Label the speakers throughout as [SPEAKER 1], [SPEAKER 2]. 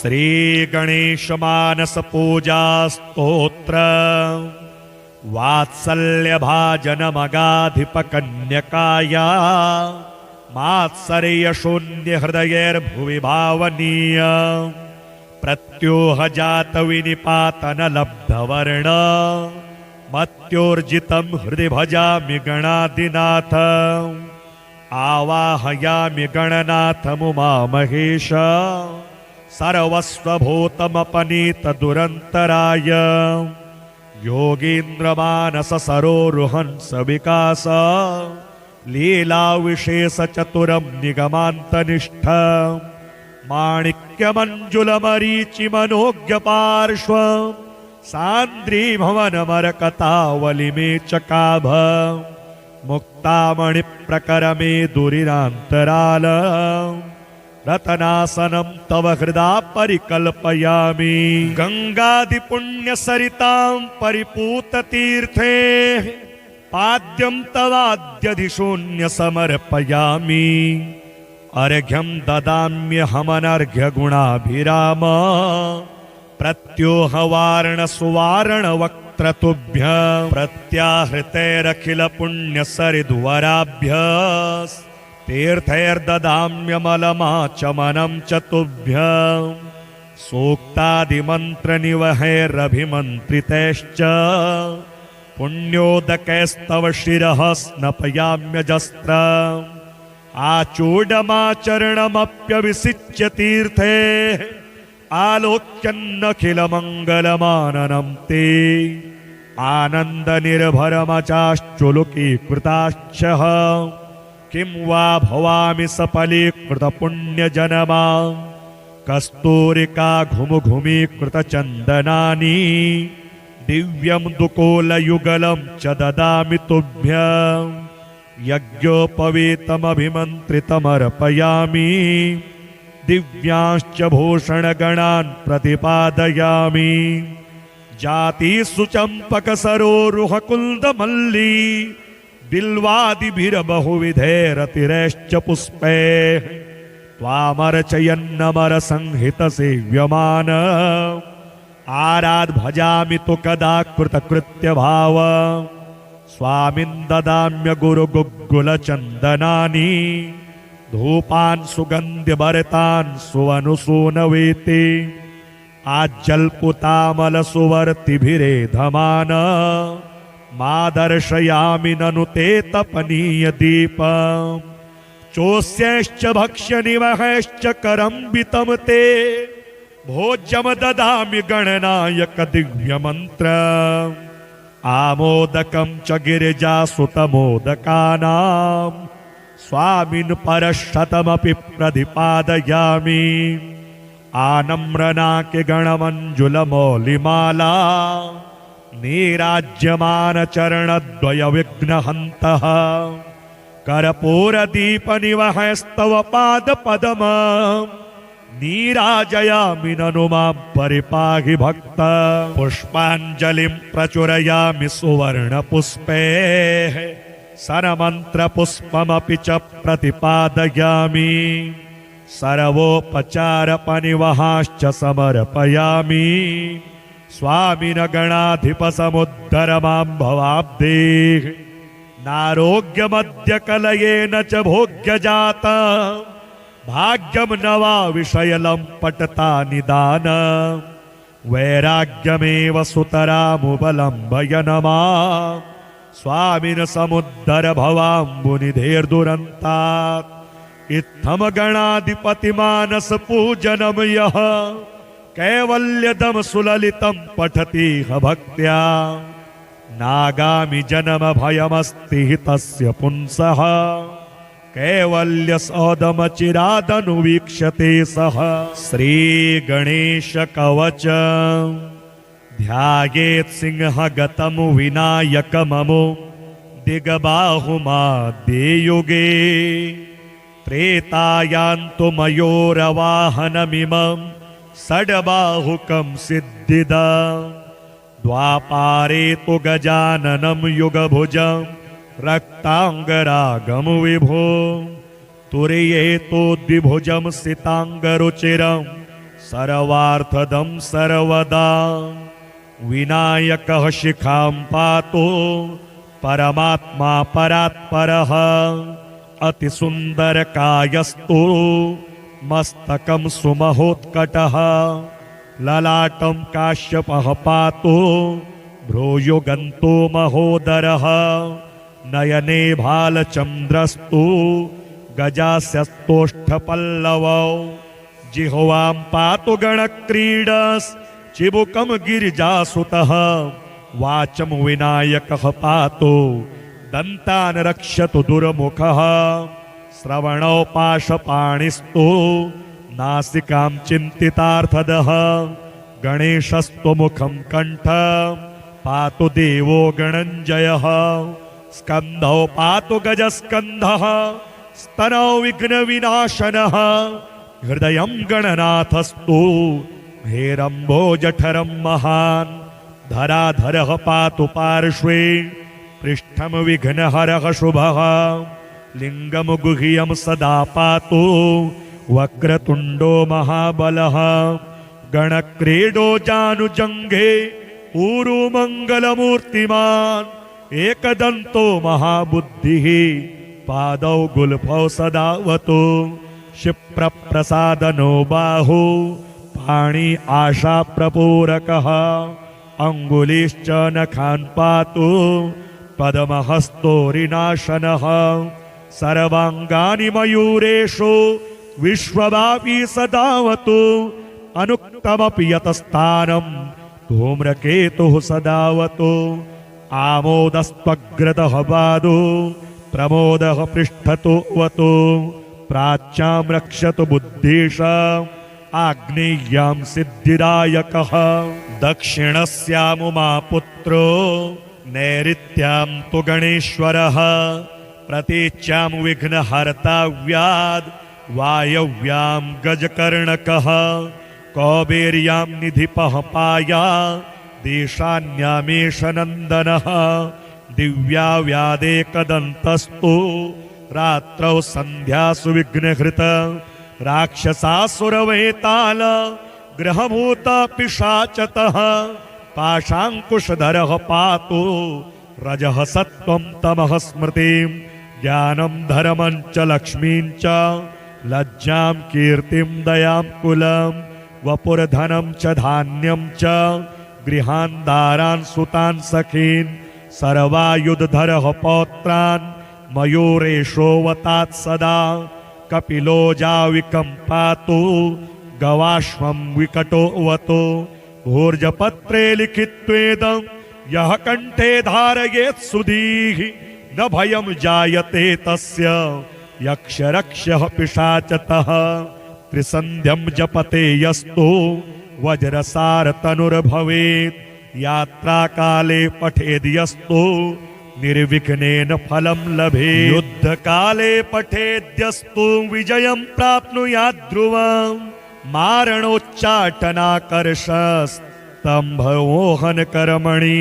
[SPEAKER 1] श्री गणेश मानस पूजा स्तोत्र वात्सल्य भाजन मगाधिप कन्यकाया मात्सर्य शून्य हृदयैर्भुवि भावनीय प्रत्योह जात विनिपातन लब्धवर्ण मत्योर्जितं हृदि भजामि गणादिनाथ आवाहयामि गणनाथमुमा महेश सर्वस्वभूतमपनीत दुरन्तराय योगीन्द्रमानस सरोरुहंस विकास लीला विशेष चतुरं निगमान्तनिष्ठ माणिक्यमञ्जुल मरीचि मनोज्ञ पार्श्व सान्द्री भवन मरकतावलि मे चकाभ मुक्तामणि प्रकरमे दुरिरान्तराल रतनासनं तव हृदा परिकल्पयामि गंगादि पुण्य सरितां परिपूत तीर्थे पाद्यं तवाद्यधिशून्य समर्पयामि अर्घ्यं ददाम्यहमनर्घ्य गुणाभिराम प्रत्योहवार्ण सुवार्ण वक्त्र तुभ्यं प्रत्याहृतैरखिल पुण्य सरिद्वराभ्य तीर्थैर्ददाम्यमलमाचमनं च तुभ्यं सूक्तादिमन्त्रनिवहैरभिमन्त्रितैश्च पुण्योदकैस्तव शिरः स्नपयाम्यजस्त्र आचूडमाचरणमप्यविसिच्य तीर्थे आलोक्यन्नखिलमङ्गलमाननं ते आनन्दनिर्भरमचाश्चुलुकीकृताश्चः किं वा भवामि सफलीकृतपुण्यजनमा कस्तूरिका घुमघुमीकृतचन्दनानि दिव्यं दुकोलयुगलं च ददामि तुभ्यं यज्ञोपवीतमभिमन्त्रितमर्पयामि दिव्यांश्च भूषणगणान् प्रतिपादयामि जातिषु चम्पकसरोरुहकुन्दमल्ली बिल्वादिभिर्बहुविधैरतिरैश्च पुष्पैः त्वामर्चयन्नमरसंहितसेव्यमान आराध भजामि तु कदा कृतकृत्यभाव स्वामिन् ददाम्य गुरुगुग्गुलचन्दनानि धूपान् सुगन्ध्यभरितान् सुवनुसूनवेति आज्जल्पुतामलसुवर्तिभिरेधमान मा दर्शयामि ननु ते तपनीय दीपम् चोष्यैश्च भक्ष्यनिवहैश्च करम्बितं ते भोज्यं ददामि गणनायक दिव्यमन्त्रम् आमोदकं च गिरिजासुतमोदकानां स्वामिन् परशतमपि प्रतिपादयामि आनम्रनाक्य गणमञ्जुलमौलिमाला नीराज्यमानचरणद्वय विघ्नहन्तः कर्पूरदीपनिवहैस्तव पादपद्मं नीराजयामि ननु मां परिपाहि भक्त पुष्पाञ्जलिं प्रचुरयामि सुवर्णपुष्पैः सरमन्त्रपुष्पमपि च प्रतिपादयामि सर्वोपचारपनिवहाश्च समर्पयामि स्वामिन गणाधिपसमुद्धर मां भवाब्धेः नारोग्यमद्यकलयेन च भोग्यजातं भाग्यं न वा विषयलं पटता निदानं वैराग्यमेव सुतरामुपलम्बयन मां स्वामिन समुद्धर भवाम्बुनिधेर्दुरन्तात् इत्थं गणाधिपतिमानस पूजनं यः कैवल्यदं सुललितं पठति भक्त्या नागामि जन्म भयमस्ति तस्य पुंसः कैवल्यसौदमचिरादनुवीक्षते सः श्रीगणेश कवच ध्यायेत् सिंहगतं विनायकममो दिग्बाहुमाद्ययुगे त्रेतायान्तु मयूरवाहनमिमं षड्बाहुकं सिद्धिदम् द्वापारे तु गजाननं युगभुजं रक्तांगरागं विभो तुर्ये तो द्विभुजं सितांगरुचिरं सर्वार्थदं सर्वदा विनायकः शिखां पातो परमात्मा परात्परः अतिसुन्दरकायस्तु मस्तकं सुमहोत्कटः ललाटं काश्यपः पातो भ्रूयुगन्तो महोदरः नयने भालचन्द्रस्तु गजास्यस्तोष्ठपल्लवौ जिह्वां पातु गणक्रीडश्चिबुकं गिरिजासुतः वाचं विनायकः पातु दन्तान् रक्षतु दुर्मुखः श्रवणौ पाशपाणिस्तु नासिकां चिन्तितार्थदः गणेशस्तु मुखं कण्ठ पातु देवो गणञ्जयः स्कन्धौ पातु गजस्कन्धः स्तनौ विघ्नविनाशनः हृदयं गणनाथस्तु हेरम्बो जठरं महान् धराधरः पातु पार्श्वे पृष्ठं विघ्नहरः शुभः लिङ्गं गुह्यं सदा पातु वक्रतुण्डो महाबलः गणक्रीडो जानुजङ्घे ऊरु मङ्गलमूर्तिमान् एकदन्तो महाबुद्धिः पादौ गुल्फौ सदावतु क्षिप्रप्रसादनो बाहु पाणि आशाप्रपूरकः अङ्गुलीश्च नखान् पातु पद्महस्तोरिनाशनः सर्वाङ्गानि मयूरेषु विश्वव्यापी सदावतु अनुक्तमपि यतस्थानं धूम्रकेतुः सदावतु आमोदस्त्वग्रतः पादो प्रमोदः पृष्ठतो वतु प्राच्यां रक्षतु बुद्धिश आग्नेय्यां सिद्धिदायकः दक्षिणस्यामुमा पुत्रो नैऋत्यां तु गणेश्वरः प्रतीच्यां विघ्नहर्ता व्याद् वायव्यां गजकर्णकः कौबेर्यां निधिपः पाया देशान्यामेष नन्दनः दिव्या व्यादेकदन्तस्तु रात्रौ सन्ध्यासु विघ्नहृत राक्षसासुरवेताल ग्रहभूत पिशाचतः पाशाङ्कुशधरः पातु रजः सत्त्वं तमः स्मृतिं ज्ञानं धर्मं च लक्ष्मीं च लज्जां कीर्तिं दयां कुलं वपुर्धनं च धान्यं च गृहान् दारान् सुतान् सखीन् सर्वायुधधरः पौत्रान् मयूरेशोऽवतात् सदा कपिलो जाविकं पातु गवाश्वं विकटोऽवतु ऊर्जपत्रे लिखित्वेदं यः कण्ठे धारयेत् सुधीः न भयं जायते तस्य यक्षरक्षः पिशाचतः त्रिसन्ध्यं जपते यस्तु वज्रसारतनुर्भवेत् यात्राकाले पठेद्यस्तु निर्विघ्नेन फलं लभेत् युद्धकाले पठेद्यस्तु विजयं प्राप्नुयात् ध्रुवम् मारणोच्चाटनाकर्षस्तम्भमोहनकर्मणि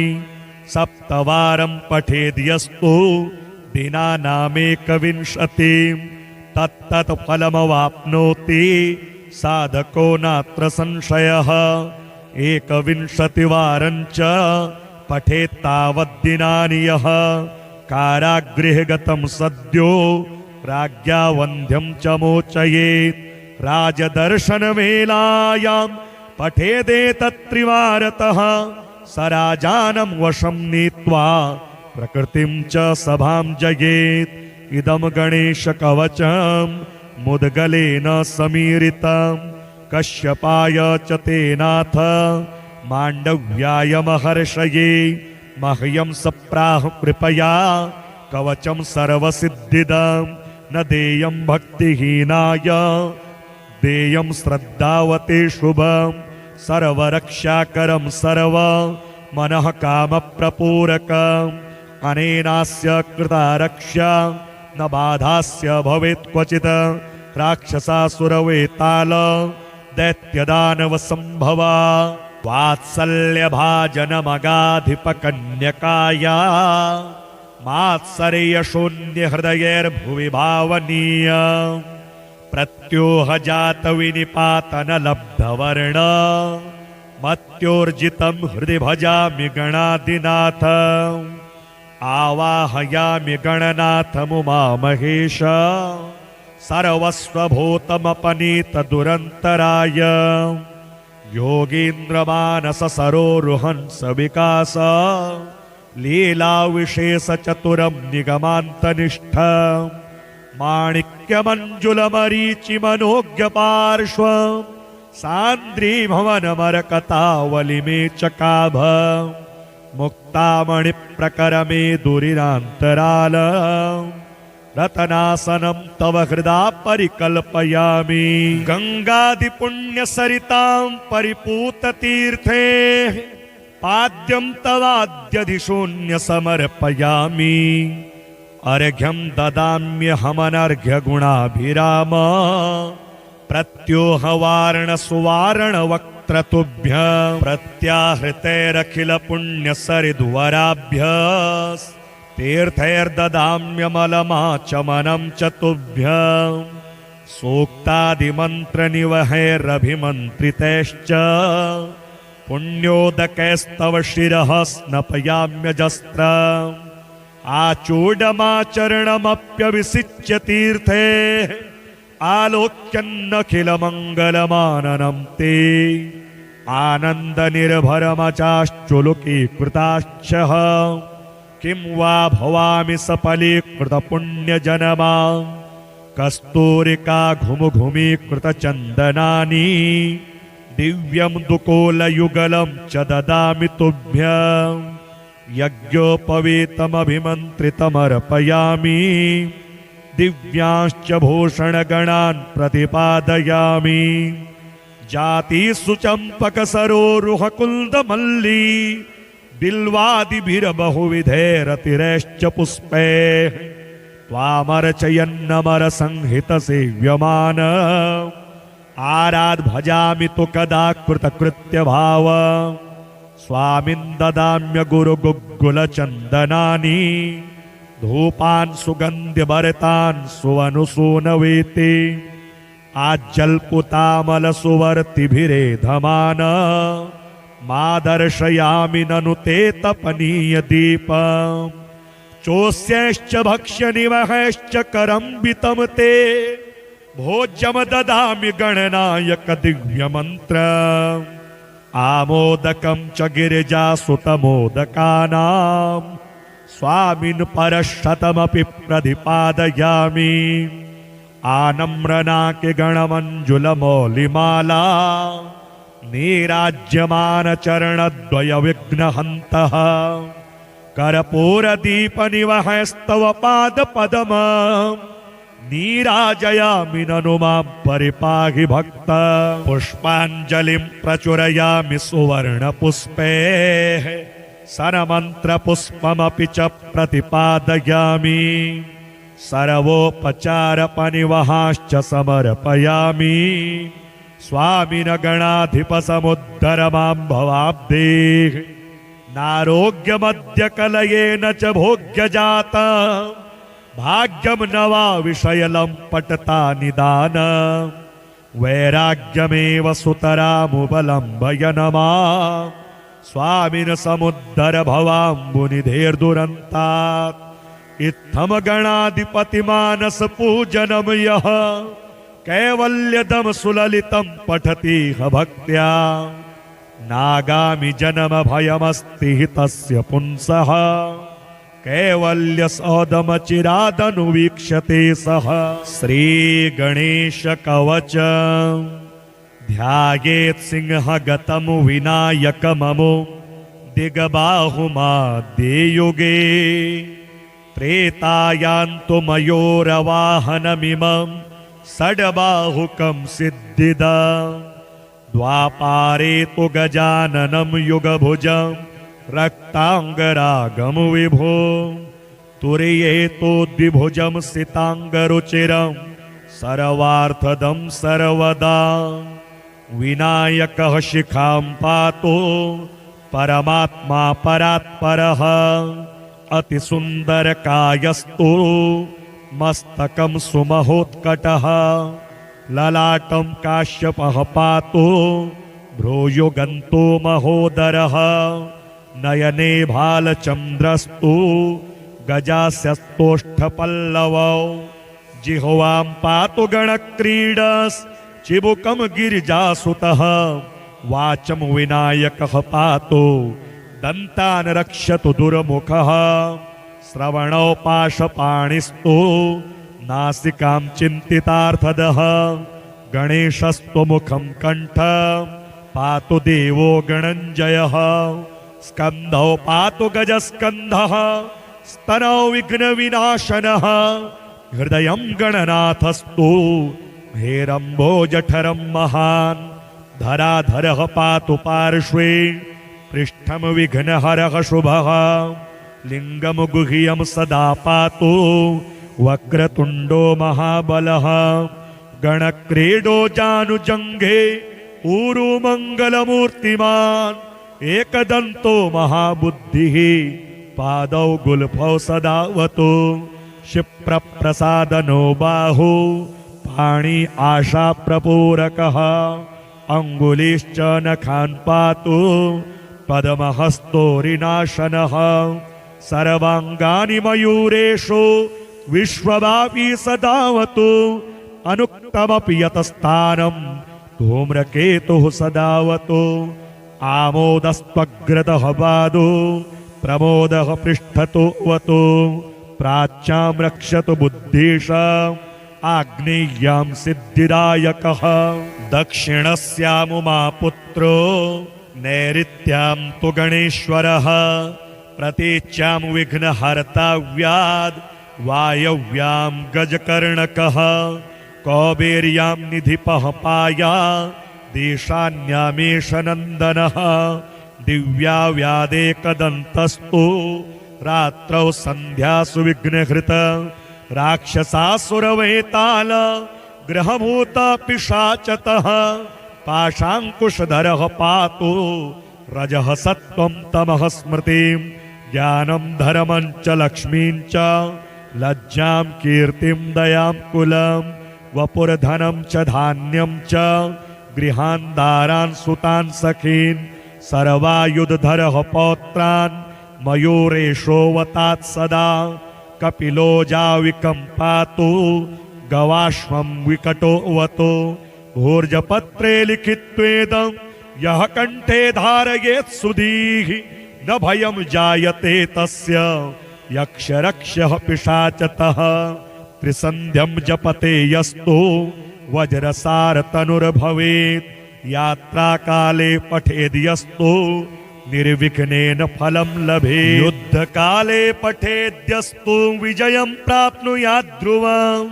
[SPEAKER 1] सप्तवारं पठेद्यस्तु दिनानामेकविंशतिं तत्तत् फलमवाप्नोति साधको नात्र संशयः एकविंशतिवारं च पठेत्तावद्दिनानि यः कारागृहे गतं सद्यो राज्ञा वन्ध्यं च मोचयेत् राजदर्शनवेलायां पठेदेतत्त्रिवारतः स राजानं वशं नीत्वा प्रकृतिं च सभां जयेत् इदं गणेशकवचं मुद्गलेन समीरितं कश्यपाय च तेनाथ माण्डव्याय महर्षये मह्यं सप्राह कृपया कवचं सर्वसिद्धिदं न देयं भक्तिहीनाय देयं श्रद्धावते शुभं सर्वरक्षाकरं सर्व मनः कामप्रपूरकम् अनेनास्य कृता रक्षा न बाधास्य भवेत् क्वचित् राक्षसासुरवेताल दैत्यदानवसम्भवा वात्सल्यभाजनमगाधिपकन्यकाया मात्सर्यशून्यहृदयैर्भुवि भावनीय प्रत्योहजात विनिपातन लब्धवर्ण मत्योर्जितं हृदि भजामि गणादिनाथ आवाहयामि गणनाथमुमामहेश सर्वस्वभूतमपनीत दुरन्तराय योगीन्द्रमानस सरोरुहंस विकास लीला विशेष चतुरं निगमान्तनिष्ठ माणिक्यमञ्जुलमरीचि मनोज्ञ पार्श्व सान्द्री भवनमरकतावलिमे चकाभ मुक्तामणिप्रकरमे दुरिरान्तराल रतनासनं तव हृदा परिकल्पयामि गङ्गादिपुण्यसरितां परिपूततीर्थे पाद्यं तवाद्यधिशून्य समर्पयामि अर्घ्यं ददाम्यहमनर्घ्यगुणाभिराम प्रत्योहवार्ण सुवार्ण वक्त्रतुभ्यं प्रत्याहृतैरखिल पुण्यसरिद्वराभ्य तीर्थैर्ददाम्यमलमाचमनं च तुभ्यं सूक्तादिमन्त्रनिवहैरभिमन्त्रितैश्च पुण्योदकैस्तव शिरः स्नपयाम्यजस्त्रम् आचूडमाचरणमप्यविसिच्य तीर्थे आलोक्यन्नखिलमङ्गलमाननं ते आनन्दनिर्भरमचाश्चुलुकीकृताश्च किं वा भवामि सफलीकृतपुण्यजनमा कस्तूरिका घुमघुमीकृतचन्दनानि दिव्यं दुकोलयुगलं च ददामि तुभ्यं यज्ञोपवीतमभिमन्त्रितमर्पयामि दिव्यांश्च भूषणगणान् प्रतिपादयामि जातिषु चम्पकसरोरुहकुन्दमल्ली बिल्वादिभिर्बहुविधैरतिरैश्च पुष्पैः त्वामर्चयन्नमरसंहितसेव्यमान आराध भजामि तु कदा कृतकृत्यभाव स्वामिन् ददाम्य गुरुगुग्गुलचन्दनानि धूपान् सुगन्ध्यभरितान् सुवनुसूनवेति आज्जल्पुतामलसुवर्तिभिरेधमान मा दर्शयामि ननु ते तपनीयदीपम् चोष्यैश्च भक्ष्यनिवहैश्च करम्बितं ते भोज्यं ददामि गणनायक दिव्यमन्त्रम् आमोदकं च गिरिजासुतमोदकानां स्वामिन् परशतमपि प्रतिपादयामि आनम्रनाकि गणमञ्जुलमौलिमाला नीराज्यमानचरणद्वयविघ्नहन्तः कर्पूरदीपनिवहैस्तव पादपद्मम् नीराजयामि ननु मां परिपाहि भक्त पुष्पाञ्जलिं प्रचुरयामि सुवर्णपुष्पैः सरमन्त्रपुष्पमपि च प्रतिपादयामि सर्वोपचारपनिवहाश्च समर्पयामि स्वामिनगणाधिपसमुद्धर मां भवाब्धेः नारोग्यमद्यकलयेन च भोग्यजाता भाग्यं न वा विषयलं पटता निदान वैराग्यमेव सुतरामुपलम्बयन मां स्वामिन् समुद्धर भवाम्बुनिधेर्दुरन्तात् इत्थं गणाधिपतिमानस पूजनं यः कैवल्यदं सुललितं पठति भक्त्या नागामि जन्म भयमस्ति हि तस्य पुंसः कैवल्यसौदमचिरादनुवीक्ष्यते सः श्रीगणेशकवच ध्यायेत् सिंहगतं विनायकममो दिग्बाहुमाद्ययुगे त्रेतायान्तु मयूरवाहनमिमं षड्बाहुकं सिद्धिदा द्वापारे तु गजाननं युगभुजं रक्तांगरागं विभो तुर्ये तो द्विभुजं सितांगरुचिरं सर्वार्थदं सर्वदा विनायकः शिखां पातो परमात्मा परात्परः अतिसुन्दरकायस्तु मस्तकं सुमहोत्कटः ललाटं काश्यपः पातो भ्रूयुगन्तो महोदरः नयने भालचन्द्रस्तु गजास्यस्तोष्ठपल्लवौ जिह्वां पातु गणक्रीडश्चिबुकं गिरिजासुतः वाचं विनायकः पातु दन्तान् रक्षतु दुर्मुखः श्रवणौ पाशपाणिस्तु नासिकां चिन्तितार्थदः गणेशस्तु मुखं कण्ठं पातु देवो गणञ्जयः स्कन्धौ पातु गजस्कन्धः स्तनौ विघ्नविनाशनः हृदयं गणनाथस्तु हेरम्बोजठरं महान् धराधरः पातु पार्श्वे पृष्ठं विघ्नहरः शुभः लिङ्गं गुह्यं सदा पातु वक्रतुण्डो महाबलः गणक्रीडो जानुजङ्घे ऊरु मङ्गलमूर्तिमान् एकदन्तो महाबुद्धिः पादौ गुल्फौ सदावतु क्षिप्रप्रसादनो बाहु पाणि आशाप्रपूरकः अङ्गुलीश्च नखान् पातु पद्महस्तोरिनाशनः सर्वाङ्गानि मयूरेषु विश्वव्यापी सदावतु अनुक्तमपि यतस्थानं धूम्रकेतुः सदावतु आमोदस्त्वग्रतः पादो प्रमोदः पृष्ठतो वतु प्राच्यां रक्षतु बुद्धिश आग्नेय्यां सिद्धिदायकः दक्षिणस्यामुमापुत्रो नैऋत्यां तु गणेश्वरः प्रतीच्यां विघ्नहर्ताव्याद् वायव्यां गजकर्णकः कौबेर्यां निधिपः पाया देशान्यामेष नन्दनः दिव्याव्यादेकदन्तस्तु रात्रौ सन्ध्यासु विघ्नहृत राक्षसासुरवेताल ग्रहभूत पिशाचतः पाशाङ्कुशधरः पातु रजः सत्त्वं तमः स्मृतिं ज्ञानं धर्मं च लक्ष्मीं च लज्जां कीर्तिं दयां कुलं वपुर्धनं च धान्यं च गृहान् दारान् सुतान् सखीन् सर्वायुधधरः पौत्रान् मयूरेशोऽवतात् सदा कपिलो जाविकं पातु गवाश्वं विकटोऽवतु भूर्जपत्रे लिखित्वेदं यः कण्ठे धारयेत् सुधीः न भयं जायते तस्य यक्षरक्षः पिशाचतः त्रिसन्ध्यं जपते यस्तु वज्रसारतनुर्भवेत् यात्राकाले पठेद्यस्तु निर्विघ्नेन फलं लभेत् युद्धकाले पठेद्यस्तु विजयं प्राप्नुयात् ध्रुवम्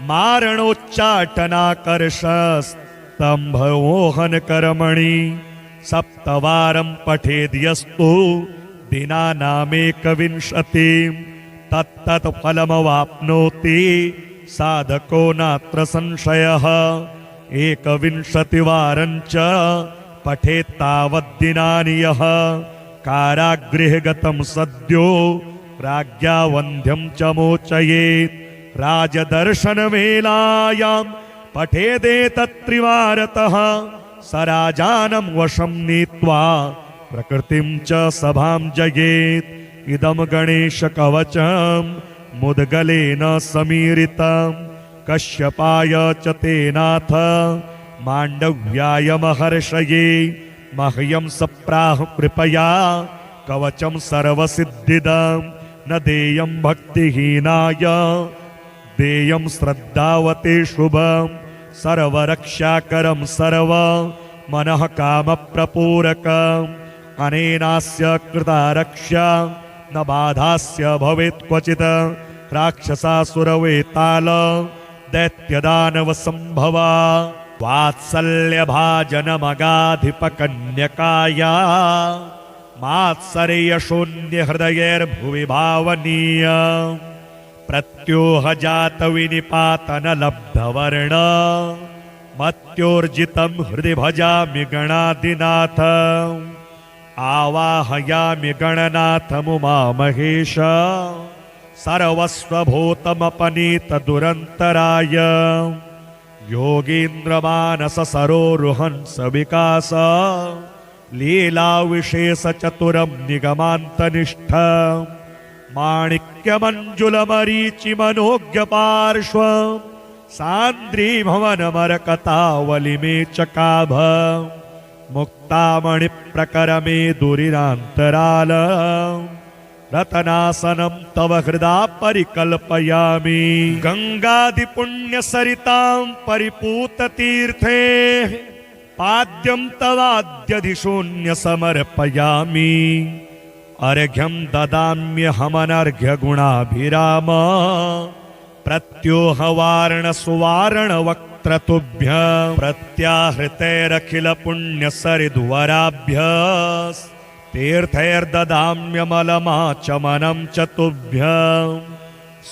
[SPEAKER 1] मारणोच्चाटनाकर्षस्तम्भमोहनकर्मणि सप्तवारं पठेद्यस्तु दिनानामेकविंशतिं तत्तत् फलमवाप्नोति साधको नात्र संशयः एकविंशतिवारं च पठेत्तावद्दिनानि यः कारागृहे गतं सद्यो राज्ञा वन्ध्यं च मोचयेत् राजदर्शनवेलायां पठेदेतत्त्रिवारतः स राजानं वशं नीत्वा प्रकृतिं च सभां जयेत् इदं गणेशकवचं मुद्गलेन समीरितं कश्यपाय च तेनाथ माण्डव्याय महर्षये मह्यं सप्राह कृपया कवचं सर्वसिद्धिदं न देयं भक्तिहीनाय देयं श्रद्धावते शुभं सर्वरक्षाकरं सर्व मनः कामप्रपूरकम् अनेनास्य कृता रक्षा न बाधास्य भवेत् क्वचित् राक्षसासुरवेताल दैत्यदानवसम्भवा वात्सल्यभाजनमगाधिपकन्यकाया मात्सर्यशून्यहृदयैर्भुवि भावनीय प्रत्योहजातविनिपातनलब्धवर्ण मत्योर्जितं हृदि भजामि गणाधिनाथ आवाहयामि गणनाथमुमामहेश सर्वस्वभूतमपनीत दुरन्तराय योगीन्द्रमानस सरोरुहंस विकास लीला विशेष चतुरम निगमांतनिष्ठ माणिक्यमंजुल मरीचि मनोज्ञ पार्श्व सांद्री भवन मरकतावली में चकाभ मुक्तामणि प्रकरमे दुरिरांतराल रतनासनं तव हृदा परिकल्पयामि गंगादि पुण्य सरितां परिपूत तीर्थे पाद्यं तवाद्यधिशून्य समर्पयामि अर्घ्यं ददाम्यहमनर्घ्य गुणाभिराम प्रत्योहवार्ण सुवार्ण वक्त्र तुभ्यं प्रत्याहृतैरखिल पुण्य सरिद्वराभ्य तीर्थैर्ददाम्यमलमाचमनं च तुभ्यं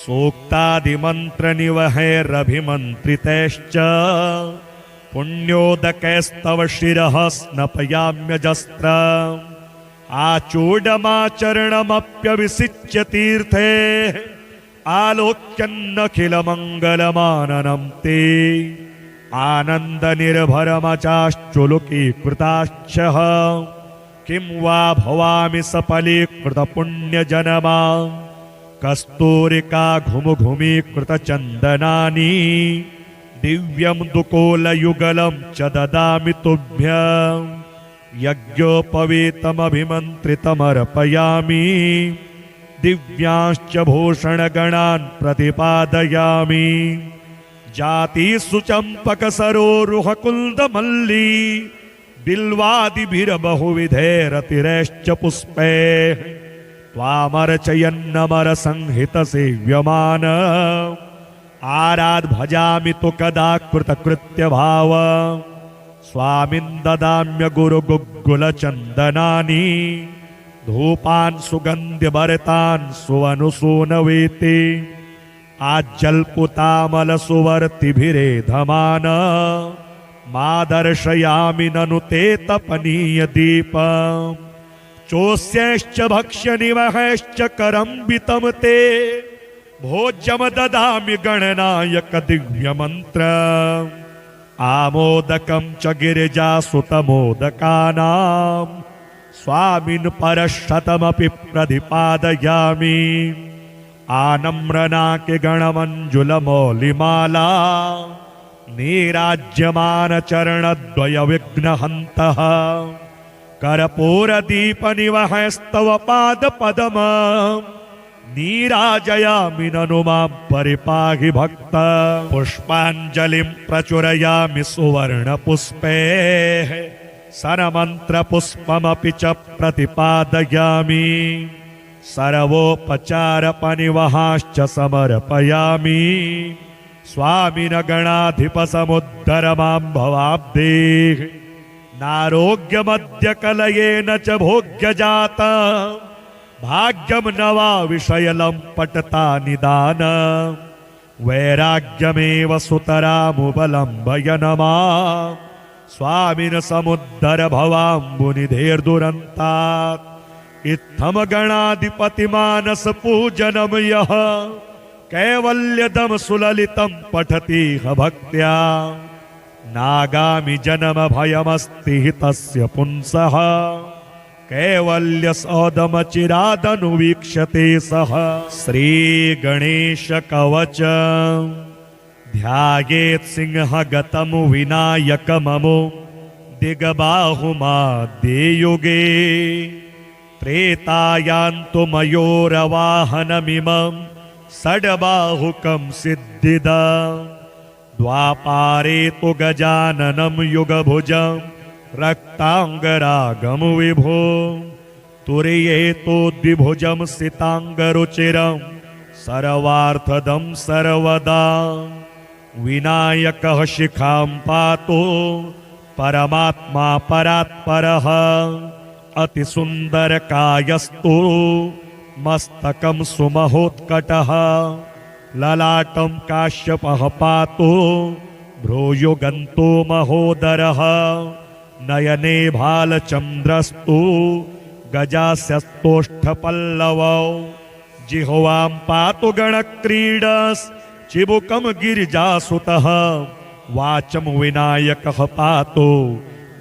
[SPEAKER 1] सूक्तादिमन्त्रनिवहैरभिमन्त्रितैश्च पुण्योदकैस्तव शिरः स्नपयाम्यजस्त्रम् आचूडमाचरणमप्यविसिच्य तीर्थे आलोक्यन्नखिलमङ्गलमाननं ते आनन्दनिर्भरमचाश्चुलुकीकृताश्चः किं वा भवामि सफलीकृतपुण्यजनमा कस्तूरिका घुमघुमीकृतचन्दनानि दिव्यं दुकोलयुगलं च ददामि तुभ्यं यज्ञोपवीतमभिमन्त्रितमर्पयामि दिव्यांश्च भूषणगणान् प्रतिपादयामि जातिषु चम्पकसरोरुहकुन्दमल्ली बिल्वादिभिर्बहुविधैरतिरैश्च पुष्पैः त्वामर्चयन्नमरसंहितसेव्यमान आराध भजामि तु कदा कृतकृत्यभाव स्वामिन् ददाम्य गुरुगुग्गुलचन्दनानि धूपान् सुगन्ध्यभरितान् सुवनुसूनवेति आज्जल्पुतामलसुवर्तिभिरेधमान मादर्शयामि ननु ते तपनीयदीपम् चोष्यैश्च भक्ष्यनिवहैश्च करम्बितं ते भोज्यं ददामि गणनायक दिव्यमन्त्रम् आमोदकं च गिरिजासुतमोदकानां स्वामिन् परशतमपि प्रतिपादयामि आनम्रनाके गणमञ्जुलमौलिमाला नीराज्यमानचरणद्वय विघ्नहन्तः कर्पूरदीपनिवहैस्तव पादपद्मम् नीराजयामि ननु मां परिपाहि भक्त पुष्पाञ्जलिं प्रचुरयामि सुवर्णपुष्पैः सरमन्त्रपुष्पमपि च प्रतिपादयामि सर्वोपचारपनिवहाश्च समर्पयामि स्वामिन गणाधिपसमुद्धर मां भवाब्धेः नारोग्यमद्यकलयेन च भोग्यजाता भाग्यं न वा विषयलं पटता निदान वैराग्यमेव सुतरामुपलम्बयन मां स्वामिन समुद्धर भवाम्बुनिधेर्दुरन्तात् इत्थं गणाधिपतिमानस पूजनं यः कैवल्यदं सुललितं पठतीह भक्त्या नागामि जन्म भयमस्ति हि तस्य पुंसः कैवल्य सौदमचिरादनुवीक्षते सः श्रीगणेश कवच ध्यायेत् सिंहगतं विनायकममो दिग्बाहुमाद्ययुगे त्रेतायान्तु मयूरवाहनमिमं षड्बाहुकं सिद्धिदम् द्वापारे तु गजाननं युगभुजं रक्तांगरागं विभो तुर्ये तो द्विभुजं सितांगरुचिरं सर्वार्थदं सर्वदा विनायकः शिखां पातो परमात्मा परात्परः अतिसुन्दरकायस्तु मस्तकं सुमहोत्कटः ललाटं काश्यपः पातो भ्रूयुगन्तो महोदरः नयने भालचन्द्रस्तु गजास्यस्तोष्ठपल्लवौ जिह्वां पातु गणक्रीडस् चिबुकं गिरिजासुतः वाचं विनायकः पातो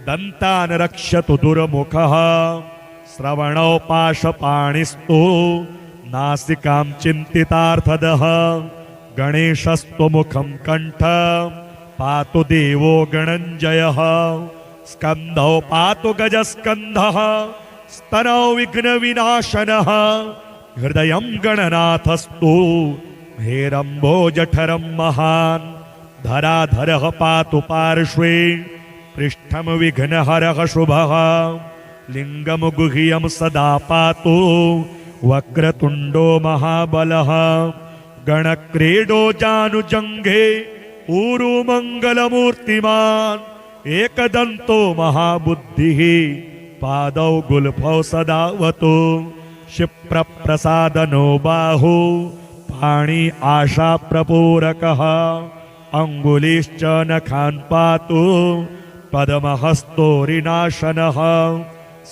[SPEAKER 1] दन्तान् रक्षतु दुर्मुखः श्रवणौ पाशपाणिस्तु नासिकां चिन्तितार्थदः गणेशस्तु मुखं कण्ठ पातु देवो गणञ्जयः स्कन्धौ पातु गजस्कन्धः स्तनौ विघ्नविनाशनः हृदयं गणनाथस्तु हेरम्बो जठरं महान् धराधरः पातु पार्श्वे पृष्ठं विघ्नहरः शुभः लिङ्गं गुह्यं सदा पातु वक्रतुण्डो महाबलः गणक्रीडो जानुजङ्घे ऊरुमङ्गलमूर्तिमान् एकदन्तो महाबुद्धिः पादौ गुल्फौ सदावतु क्षिप्रप्रसादनो बाहु पाणि आशाप्रपूरकः अङ्गुलीश्च नखान् पातु पद्महस्तोरिनाशनः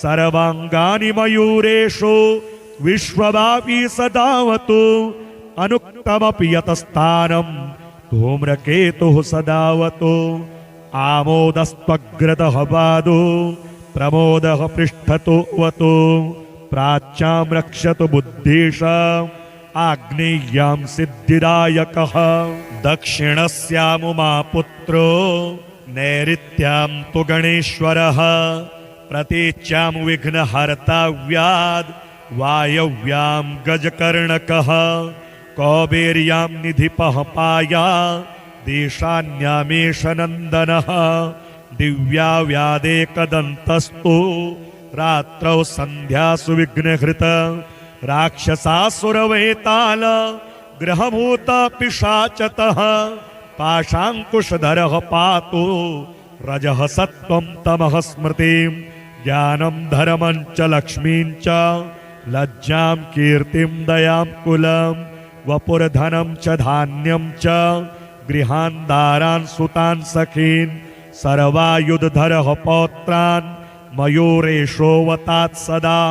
[SPEAKER 1] सर्वाङ्गानि मयूरेषु विश्वव्यापी सदावतु अनुक्तमपि यतस्थानं धूम्रकेतुः सदावतु आमोदस्त्वग्रतः पादो प्रमोदः पृष्ठतो वतु प्राच्यां रक्षतु बुद्धिश आग्नेय्यां सिद्धिदायकः दक्षिणस्यामुमापुत्रो नैऋत्यां तु गणेश्वरः प्रतीच्यां विघ्नहर्ताव्याद् वायव्यां गजकर्णकः कौबेर्यां निधिपः पाया देशान्यामेष नन्दनः दिव्याव्यादेकदन्तस्तु रात्रौ सन्ध्यासु विघ्नहृत राक्षसासुरवेताल ग्रहभूत पिशाचतः पाशाङ्कुशधरः पातु रजः सत्त्वं तमः स्मृतिं ज्ञानं धर्मं च लक्ष्मीं च लज्जां कीर्तिं दयां कुलं वपुर्धनं च धान्यं च गृहान् दारान् सुतान् सखीन् सर्वायुधधरः पौत्रान् मयूरेशोऽवतात् सदा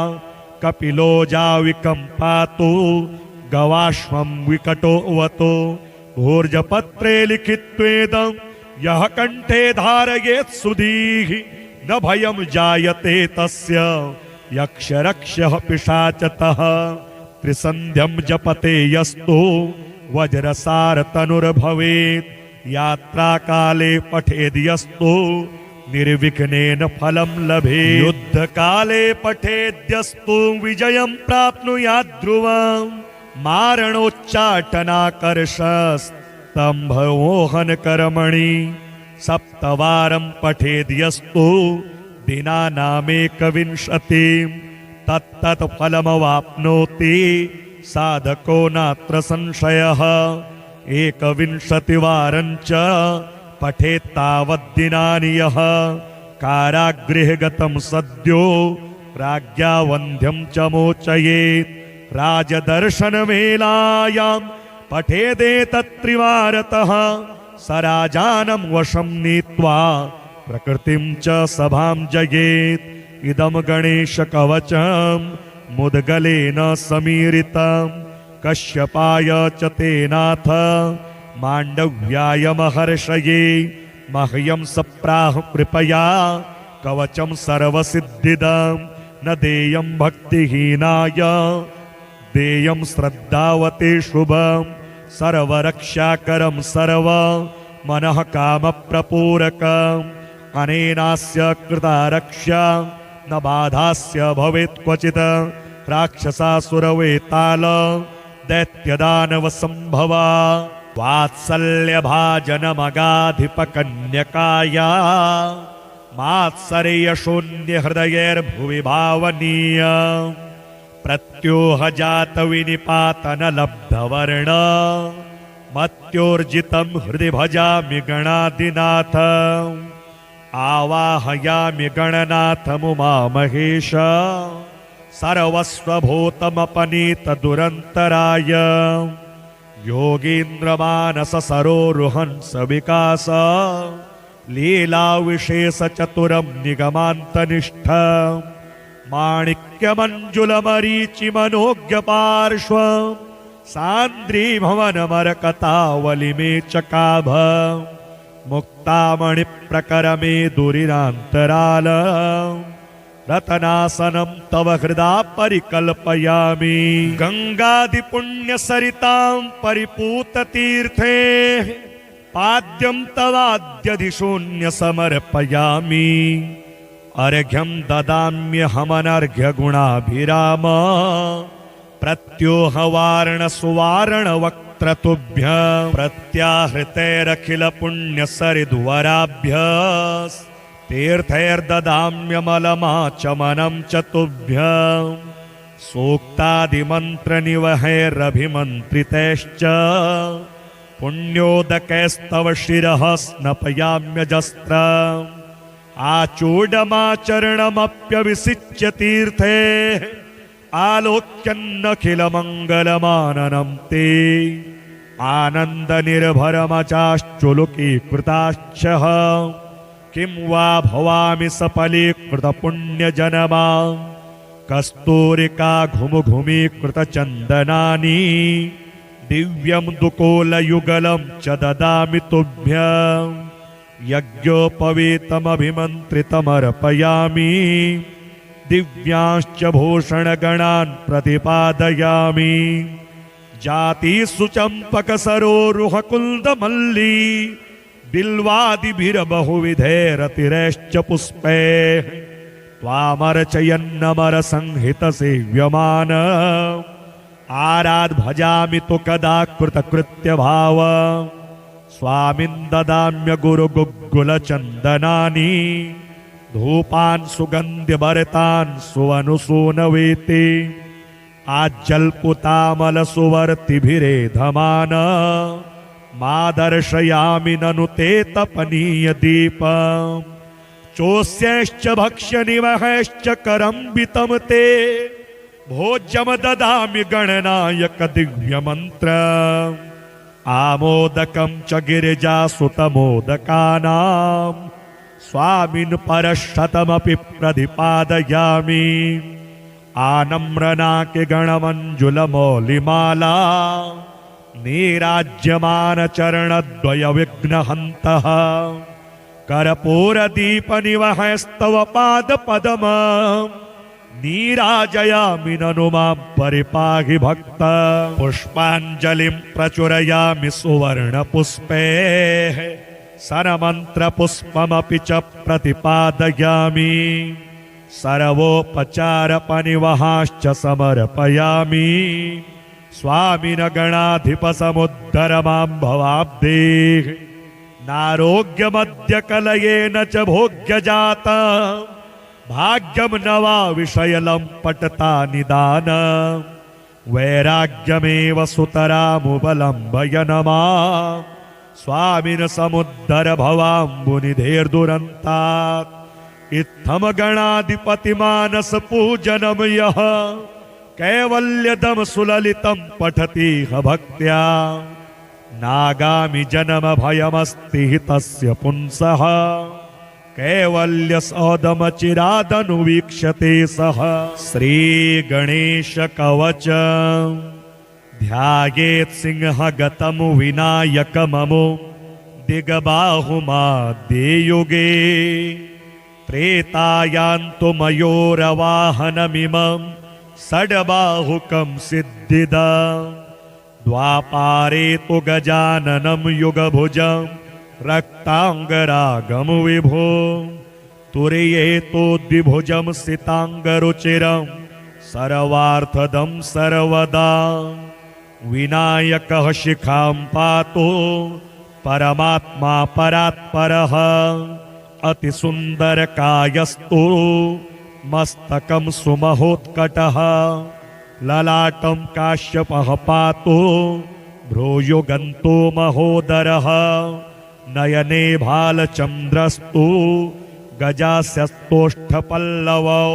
[SPEAKER 1] कपिलो जाविकं पातु गवाश्वं विकटोऽवतु भूर्जपत्रे लिखित्वेदं यः कण्ठे धारयेत् सुधीः न भयं जायते तस्य यक्षरक्षः पिशाचतः त्रिसन्ध्यं जपते यस्तु वज्रसारतनुर्भवेत् यात्राकाले पठेद्यस्तु निर्विघ्नेन फलं लभेत् युद्धकाले पठेद्यस्तु विजयं प्राप्नुयात् ध्रुवम् मारणोच्चाटनाकर्षस्तम्भमोहनकर्मणि सप्तवारं पठेद्यस्तु दिनानामेकविंशतिं तत्तत् फलमवाप्नोति साधको नात्र संशयः एकविंशतिवारं च पठेत्तावद्दिनानि यः कारागृहे गतं सद्यो राज्ञा वन्ध्यं च मोचयेत् राजदर्शनवेलायां पठेदेतत्त्रिवारतः स राजानं वशं नीत्वा प्रकृतिं च सभां जयेत् इदं गणेशकवचं मुद्गलेन समीरितं कश्यपाय च तेनाथ माण्डव्याय महर्षये मह्यं सप्राह कृपया कवचं सर्वसिद्धिदं न देयं भक्तिहीनाय देयं श्रद्धावते शुभं सर्वरक्षाकरं सर्व मनः कामप्रपूरकम् अनेनास्य कृता रक्षा न बाधास्य भवेत् क्वचित् राक्षसासुरवेताल दैत्यदानवसम्भवा वात्सल्यभाजनमगाधिपकन्यकाया मात्सर्यशून्यहृदयैर्भुवि भावनीय प्रत्योहजातविनिपातनलब्धवर्ण मत्योर्जितं हृदि भजामि गणाधिनाथ आवाहयामि गणनाथमुमामहेश सर्वस्वभूतमपनीतदुरन्तराय योगीन्द्रमानससरोरुहंस विकास लीलाविशेषचतुरं निगमान्तनिष्ठ माणिक्यमञ्जुलमरीचिमनोज्ञपार्श्व सान्द्रीभवनमरकतावलिमे चकाभ मुक्तामणिप्रकरमे दुरिनान्तराल रतनासनं तव हृदा परिकल्पयामि गङ्गादिपुण्यसरितां परिपूततीर्थे पाद्यं तवाद्यधिशून्य समर्पयामि अर्घ्यं ददाम्यहमनर्घ्यगुणाभिराम प्रत्योहवारणसुवारणवक्त्रतुभ्यं प्रत्याहृतैरखिलपुण्यसरिद्वराभ्यः तीर्थैर्ददाम्यमलमाचमनं च तुभ्यं सूक्तादिमन्त्रनिवहैरभिमन्त्रितैश्च पुण्योदकैस्तव शिरः स्नपयाम्यजस्त्रम् आचूडमाचरणमप्यविसिच्य तीर्थे आलोक्यन्नखिलमङ्गलमाननं ते आनन्दनिर्भरमचाश्चुलुकीकृताश्चः किं वा भवामि सफलीकृतपुण्यजनमा कस्तूरिका घुमघुमीकृतचन्दनानि दिव्यं दुकोलयुगलं च ददामि तुभ्यं यज्ञोपवीतमभिमन्त्रितमर्पयामि दिव्यांश्च भूषणगणान् प्रतिपादयामि जातिषु चम्पकसरोरुहकुन्दमल्ली बिल्वादिभिर्बहुविधैरतिरैश्च पुष्पैः त्वामर्चयन्नमरसंहितसेव्यमान आराध भजामि तु कदा कृतकृत्यभाव स्वामिन् ददाम्य गुरुगुग्गुलचन्दनानि धूपान् सुगन्ध्यभरितान् सुवनुसूनवेति आज्जल्पुतामलसुवर्तिभिरेधमान मादर्शयामि ननु ते तपनीयदीपम् चोष्यैश्च भक्ष्यनिवहैश्च करम्बितं ते भोज्यं ददामि गणनायक दिव्यमन्त्रम् आमोदकं च गिरिजासुतमोदकानां स्वामिन् परशतमपि प्रतिपादयामि आनम्रनाकिगणमञ्जुलमौलिमाला नीराज्यमानचरणद्वयविघ्नहन्तः कर्पूरदीपनिवहैस्तव पादपद्मम् नीराजयामि ननु मां परिपाहि भक्त पुष्पाञ्जलिं प्रचुरयामि सुवर्णपुष्पैः सरमन्त्रपुष्पमपि च प्रतिपादयामि सर्वोपचारपनिवहाश्च समर्पयामि स्वामिन गणाधिपसमुद्धर मां भवाब्धेः नारोग्यमद्यकलयेन च भोग्यजाता भाग्यम नवा विषयलं पटता निदान वैराग्यमेव सुतरामुपलम्बयनमा स्वामिन समुद्धर भवाम्बुनिधेर्दुरन्तात् इत्थम गणाधिपतिमानस पूजनम यः कैवल्यदम सुललितं पठतीह भक्त्या नागामि जन्म भयमस्ति हि तस्य पुंसः कैवल्य सौदमचिरादनुवीक्षते सः श्री गणेश कवच ध्यायेत् सिंहगतं विनायकममो दिग्बाहुमाद्ययुगे त्रेतायान्तु मयूरवाहनमिमं षड्बाहुकं सिद्धिदम् द्वापारे तु गजाननं युगभुजं रक्तांगरागम विभो तुर्ये तो द्विभुजं सितांगरुचिरं सर्वार्थदं सर्वदा विनायकः शिखां पातो परमात्मा परात्परः अतिसुन्दरकायस्तु मस्तकं सुमहोत्कटः ललाटं काश्यपः पातो भ्रूयुगन्तो महोदरः नयने भालचन्द्रस्तु गजास्यस्तोष्ठपल्लवौ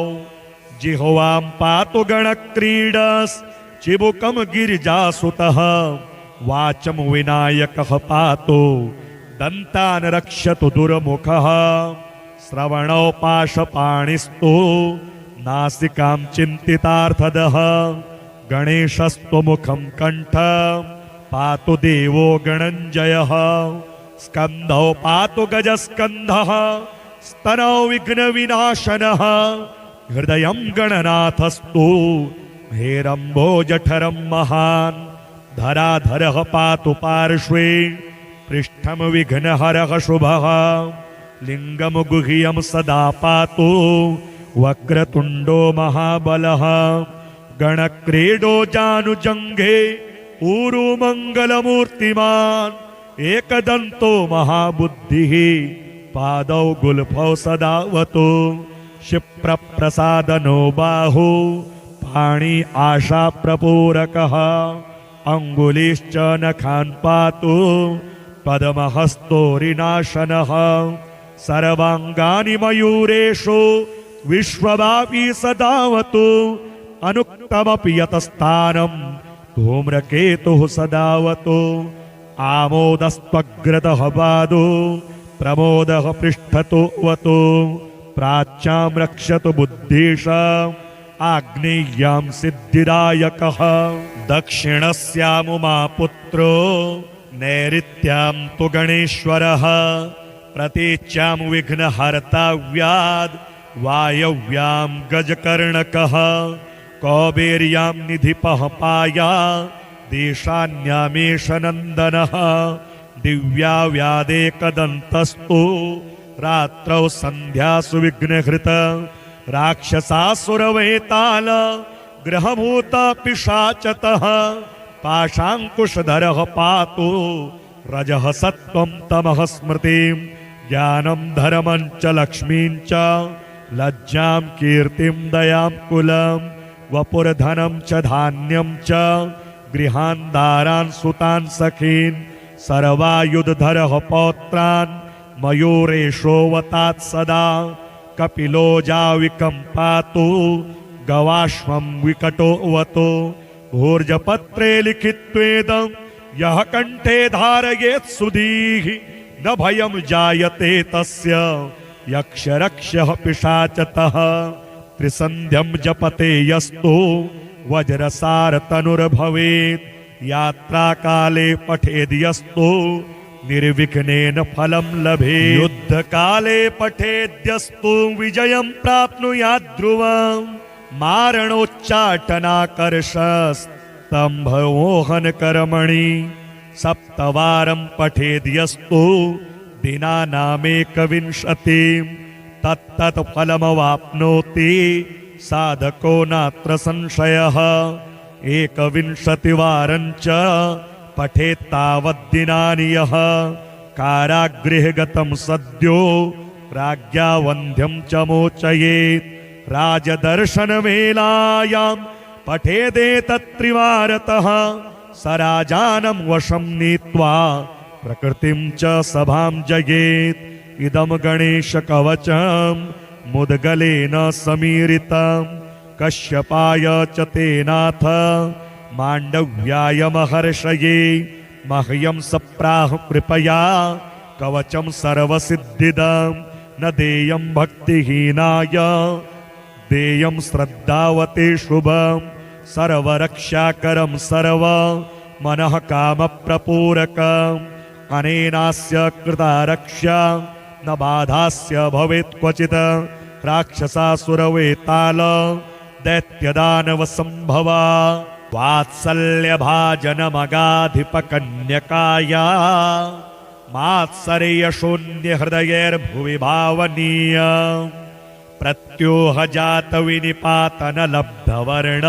[SPEAKER 1] जिह्वां पातु गणक्रीडश्चिबुकं गिरिजासुतः वाचं विनायकः पातु दन्तान् रक्षतु दुर्मुखः श्रवणौ पाशपाणिस्तु नासिकां चिन्तितार्थदः गणेशस्तु मुखं कण्ठ पातु देवो गणञ्जयः स्कंधौ पातु गजस्कंधः स्तनौ विघ्नविनाशनः हृदयं गणनाथस्तु हेरम्बो जठरं महान् धराधरः पातु पार्श्वे पृष्ठं विघ्नहरः शुभः लिंगं गुह्यं सदा पातु वक्रतुंडो महाबलः गणक्रीडो जानुजंघे ऊरु मंगलमूर्तिमान् एकदंतो महाबुद्धिः पादौ गुल्फौ सदावतु क्षिप्रप्रसादनो बाहु पाणि आशा प्रपूरकः अंगुलिश्च नखान् पातु पद्महस्तोरिनाशनः सर्वांगानि मयूरेषु विश्वव्यापी सदावतु अनुक्तमपि यतस्थानं धूम्रकेतुः सदावतु आमोदस्त्वग्रतः पादो प्रमोदः पृष्ठतो वतु प्राच्यां रक्षतु बुद्धिश आग्नेय्यां सिद्धिदायकः दक्षिणस्यामुमा पुत्रो नैऋत्यां तु गणेश्वरः प्रतीच्यां विघ्नहर्ताव्याद् वायव्यां गजकर्णकः कौबेर्यां निधिपः पाया देशान्यामेष नन्दनः दिव्याव्यादेकदन्तस्तु रात्रौ सन्ध्यासु विघ्नहृत राक्षसासुरवेताल ग्रहभूत पिशाचतः पाशाङ्कुशधरः पातु रजः सत्त्वं तमः स्मृतिं ज्ञानं धर्मं च लक्ष्मीं च लज्जां कीर्तिं दयां कुलं वपुर्धनं च धान्यं च गृहान् दारान् सुतान् सखीन् सर्वायुधधरः पौत्रान् मयूरेशोऽवतात् सदा कपिलो जाविकं पातु गवाश्वं विकटोऽवतु भूर्जपत्रे लिखित्वेदं यः कण्ठे धारयेत् सुधीः न भयं जायते तस्य यक्षरक्षः पिशाचतः त्रिसन्ध्यं जपते यस्तु वज्रसारतनुर्भवेत् यात्राकाले पठेद् यस्तु निर्विघ्नेन फलं लभेत् युद्धकाले पठेद्यस्तु विजयं प्राप्नुयात् ध्रुवम् मारणोच्चाटनाकर्षस्तम्भमोहनकर्मणि सप्तवारं पठेद्यस्तु दिनानामेकविंशतिं तत्तत् फलमवाप्नोति साधको नात्र संशयः एकविंशतिवारं च पठेत्तावद्दिनानि यः कारागृहे गतं सद्यो राज्ञा वन्ध्यं च मोचयेत् राजदर्शनवेलायां पठेदेतत्त्रिवारतः स राजानं वशं नीत्वा प्रकृतिं च सभां जयेत् इदं गणेशकवचं मुद्गलेन समीरितं कश्यपाय च तेनाथ माण्डव्याय महर्षये मह्यं सप्राह कृपया कवचं सर्वसिद्धिदं न देयं भक्तिहीनाय देयं श्रद्धावते शुभं सर्वरक्षाकरं सर्व मनः कामप्रपूरकम् अनेनास्य कृता रक्षा न बाधास्य भवेत् क्वचित् राक्षसासुरवेताल दैत्यदानवसम्भवा वात्सल्यभाजनमगाधिपकन्यकाया मात्सर्यशून्यहृदयैर्भुवि भावनीय प्रत्योहजातविनिपातनलब्धवर्ण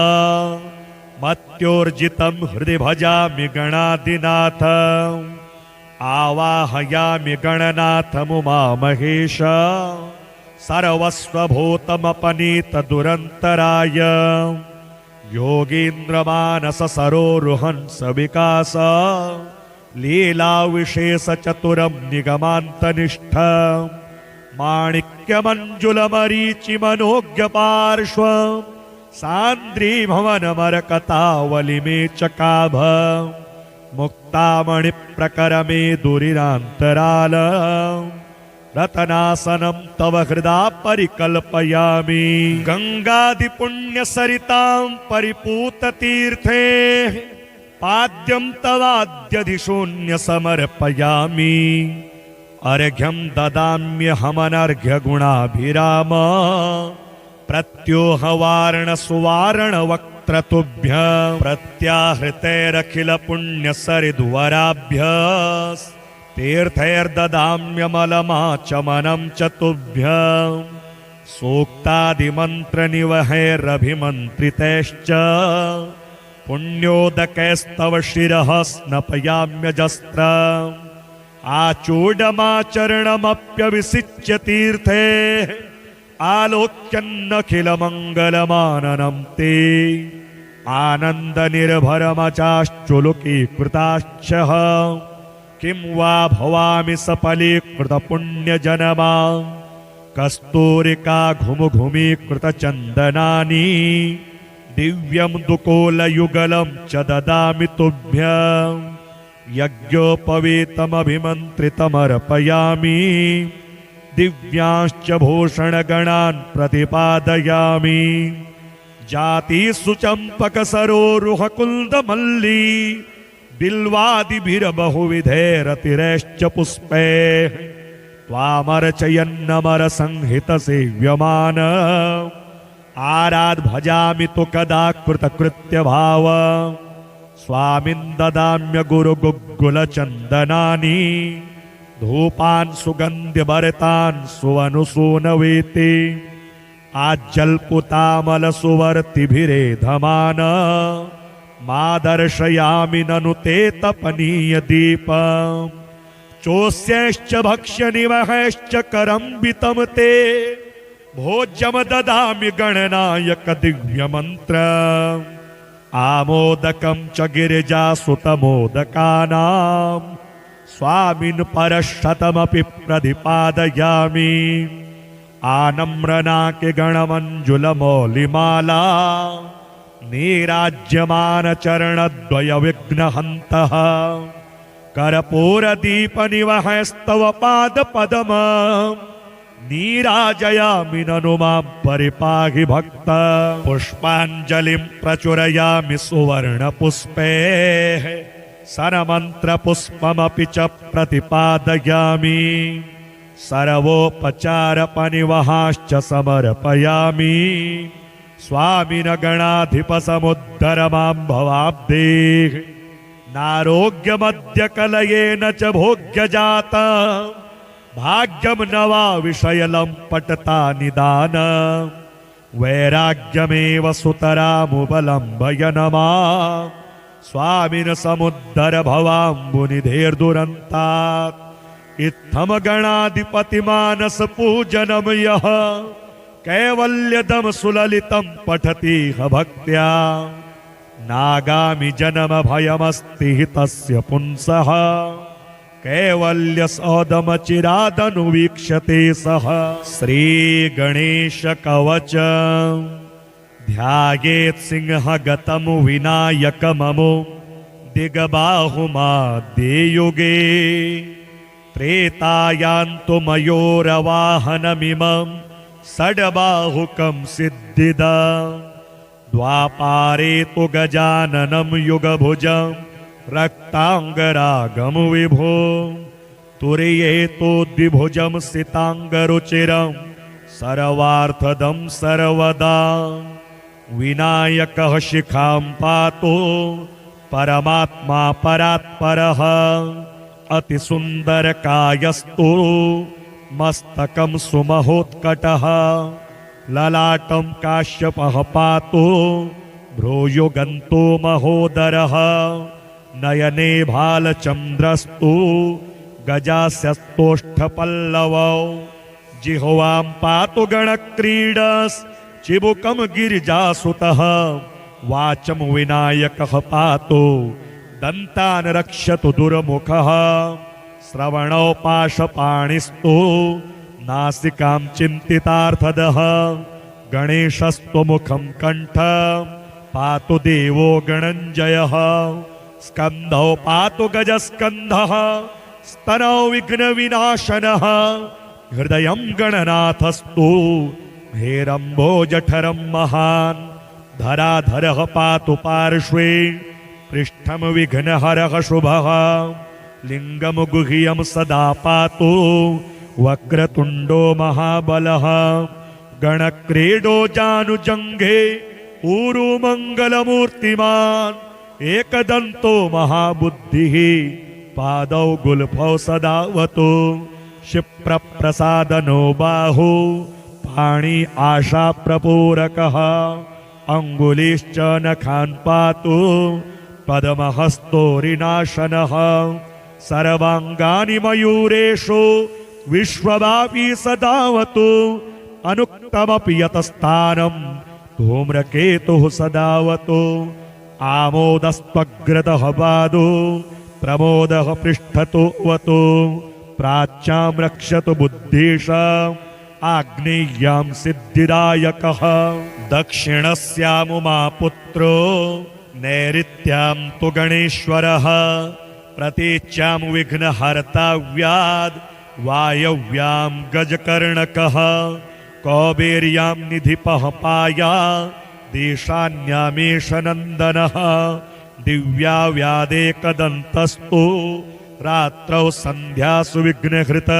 [SPEAKER 1] मत्योर्जितं हृदि भजामि गणाधिनाथ आवाहयामि गणनाथमुमामहेश सर्वस्वभूतमपनीतदुरन्तराय योगीन्द्रमानससरोरुहंस विकास लीलाविशेषचतुरं निगमान्तनिष्ठ माणिक्यमञ्जुलमरीचिमनोज्ञपार्श्व सान्द्रीभवनमरकतावलिमे चकाभ मुक्तामणिप्रकरमे दुरिरान्तराल रतनासनं तव हृदा परिकल्पयामि गंगादिपुण्यसरितां परिपूततीर्थे पाद्यं तवाद्यधिशून्य समर्पयामि अर्घ्यं ददाम्यहमनर्घ्यगुणाभिराम प्रत्योहवार्ण सुवार्ण वक्त्रतुभ्यं प्रत्याहृतैरखिल पुण्यसरिद्वराभ्य तीर्थैर्ददाम्यमलमाचमनं च तुभ्यं सूक्तादिमन्त्रनिवहैरभिमन्त्रितैश्च पुण्योदकैस्तव शिरः स्नपयाम्यजस्त्रम् आचूडमाचरणमप्यविसिच्य तीर्थे आलोक्यन्नखिलमङ्गलमाननं ते आनन्दनिर्भरमचाश्चुलुकीकृताश्च किं वा भवामि सफलीकृतपुण्यजनमा कस्तूरिका घुमघुमीकृतचन्दनानि दिव्यं दुकोलयुगलं च ददामि तुभ्यं यज्ञोपवीतमभिमन्त्रितमर्पयामि दिव्यांश्च भूषणगणान् प्रतिपादयामि जातिसुचम्पकसरोरुहकुन्दमल्ली बिल्वादिभिर्बहुविधैरतिरैश्च पुष्पैः त्वामर्चयन्नमरसंहितसेव्यमान आराध भजामि तु कदा कृतकृत्यभाव स्वामिन् ददाम्य गुरुगुग्गुलचन्दनानि धूपान् सुगन्ध्यभरितान् सुवनुसूनवेति आज्जल्पुतामलसुवर्तिभिरेधमान मादर्शयामि ननु ते तपनीयदीपम् चोस्यैश्च भक्ष्यनिवहैश्च करम्बितं ते भोज्यं ददामि गणनायक दिव्यमन्त्रम् आमोदकं च गिरिजासुतमोदकानां स्वामिन् परशतमपि प्रतिपादयामि आनम्रनाकिगणमञ्जुलमौलिमाला नीराज्यमानचरणद्वयविघ्नहन्तः कर्पूरदीपनिवहैस्तव पादपद्मम् नीराजयामि ननु मां परिपाहि भक्त पुष्पाञ्जलिं प्रचुरयामि सुवर्णपुष्पैः सरमन्त्रपुष्पमपि च प्रतिपादयामि सर्वोपचारपनिवहाश्च समर्पयामि स्वामिन गणाधिपसमुद्धर मां भवाब्धेः नारोग्यमद्यकलयेन च भोग्यजाता भाग्यं न वा विषयलं पटता निदान वैराग्यमेव सुतरामुपलम्बयन मां स्वामिन समुद्धर भवाम्बुनिधेर्दुरन्तात् इत्थं गणाधिपतिमानस पूजनं यः कैवल्यदं सुललितं पठतीह भक्त्या नागामि जन्म भयमस्ति हि तस्य पुंसः कैवल्य सौदमचिरादनुवीक्षते सः श्रीगणेश कवच ध्यायेत् सिंहगतं विनायकममो दिग्बाहुमाद्ययुगे त्रेतायान्तु मयूरवाहनमिमं षड्बाहुकं सिद्धिदम् द्वापारे तु गजाननं युगभुजं रक्तांगरागं विभो तुर्ये तो द्विभुजं सितांगरुचिरं सर्वार्थदं सर्वदा विनायकः शिखां पातो परमात्मा परात्परः अतिसुन्दरकायस्तु मस्तकं सुमहोत्कटः ललाटं काश्यपः पातो भ्रूयुगन्तो महोदरः नयने भालचन्द्रस्तु गजास्यस्तोष्ठपल्लवौ जिह्वां पातु गणक्रीडश्चिबुकं गिरिजासुतः वाचं विनायकः पातु दन्तान् रक्षतु दुर्मुखः श्रवणौ पाशपाणिस्तु नासिकां चिन्तितार्थदः गणेशस्तु मुखं कण्ठ पातु देवो गणञ्जयः स्कन्धौ पातु गजस्कन्धः स्तनौ विघ्नविनाशनः हृदयं गणनाथस्तु हेरम्बो जठरं महान् धराधरः पातु पार्श्वे पृष्ठम विघ्नहरः शुभः लिंगम गुह्यम सदा पातो वक्रतुंडो महाबलः गणक्रीडो जानुजंघे ऊरु मंगलमूर्तिमान् एकदंतो महाबुद्धिः पादौ गुल्फौ सदावतो क्षिप्रप्रसादनो बाहु पाणि आशा प्रपूरकः अंगुलिश्च नखान् पातु पद्महस्तोरिनाशनः सर्वांगानि मयूरेषु विश्वव्यापी सदावतु अनुक्तमपि यतस्थानं धूम्रकेतुः सदावतु आमोदस्त्वग्रतः पादो प्रमोदः पृष्ठतो वतु प्राच्यां रक्षतु बुद्धिश आग्नेय्यां सिद्धिदायकः दक्षिणस्यामुमापुत्रो नैऋत्यां तु गणेश्वरः प्रतीच्यां विघ्नहर्ताव्याद् वायव्यां गजकर्णकः कौबेर्यां निधिपः पाया देशान्यामेष नन्दनः दिव्या व्यादेकदन्तस्तु रात्रौ सन्ध्यासु विघ्नहृत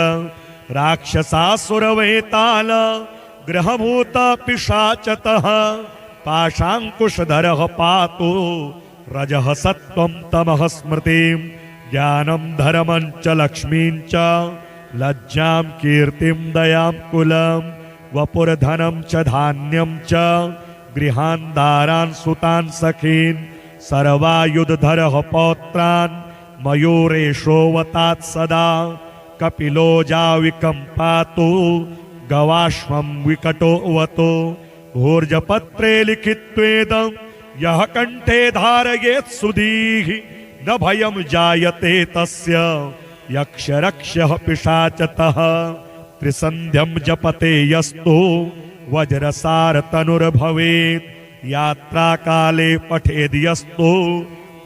[SPEAKER 1] राक्षसासुरवेताल ग्रहभूत पिशाचतः पाशाङ्कुशधरः पातु रजः सत्त्वं तमः स्मृतिं ज्ञानं धर्मं च लक्ष्मीं च लज्जां कीर्तिं दयां कुलं वपुर्धनं च धान्यं च गृहान् दारान् सुतान् सखीन् सर्वायुधधरः पौत्रान् मयूरेशोऽवतात् सदा कपिलो जाविकं पातु गवाश्वं विकटोऽवतु भूर्जपत्रे लिखित्वेदं यः कण्ठे धारयेत् सुधीः न भयं जायते तस्य यक्षरक्षः पिशाचतः त्रिसन्ध्यं जपते यस्तु वज्रसारतनुर्भवेत् यात्राकाले पठेद् यस्तु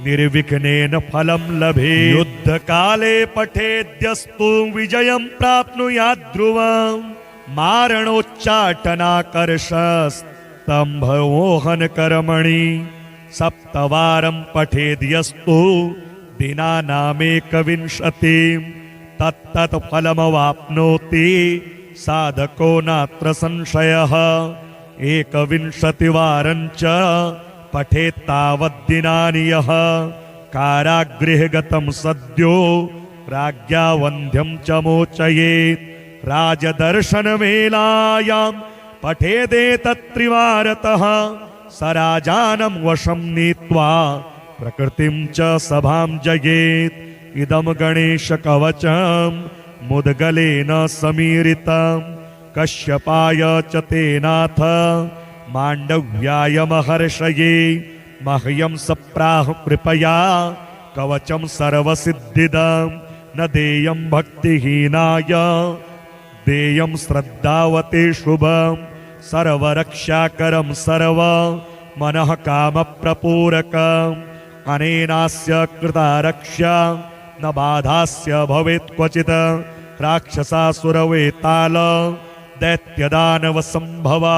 [SPEAKER 1] निर्विघ्नेन फलं लभेत् युद्धकाले पठेद्यस्तु विजयं प्राप्नुयात् ध्रुवम् मारणोच्चाटनाकर्षस्तम्भमोहनकर्मणि सप्तवारं पठेद्यस्तु दिनानामेकविंशतिं तत्तत् फलमवाप्नोति साधको नात्र संशयः एकविंशतिवारं च पठेत्तावद्दिनानि यः कारागृहे गतं सद्यो राज्ञा वन्ध्यं च मोचयेत् राजदर्शनवेलायां पठेदेतत्त्रिवारतः स राजानं वशं नीत्वा प्रकृतिं च सभां जयेत् इदं गणेशकवचं मुद्गलेन समीरितं कश्यपाय च तेनाथ माण्डव्याय महर्षये मह्यं सप्राह कृपया कवचं सर्वसिद्धिदं न देयं भक्तिहीनाय देयं श्रद्धावते शुभं सर्वरक्षाकरं सर्व मनः कामप्रपूरकम् अनेनास्य कृता रक्षा न बाधास्य भवेत् क्वचित् राक्षसासुरवेताल दैत्यदानवसम्भवा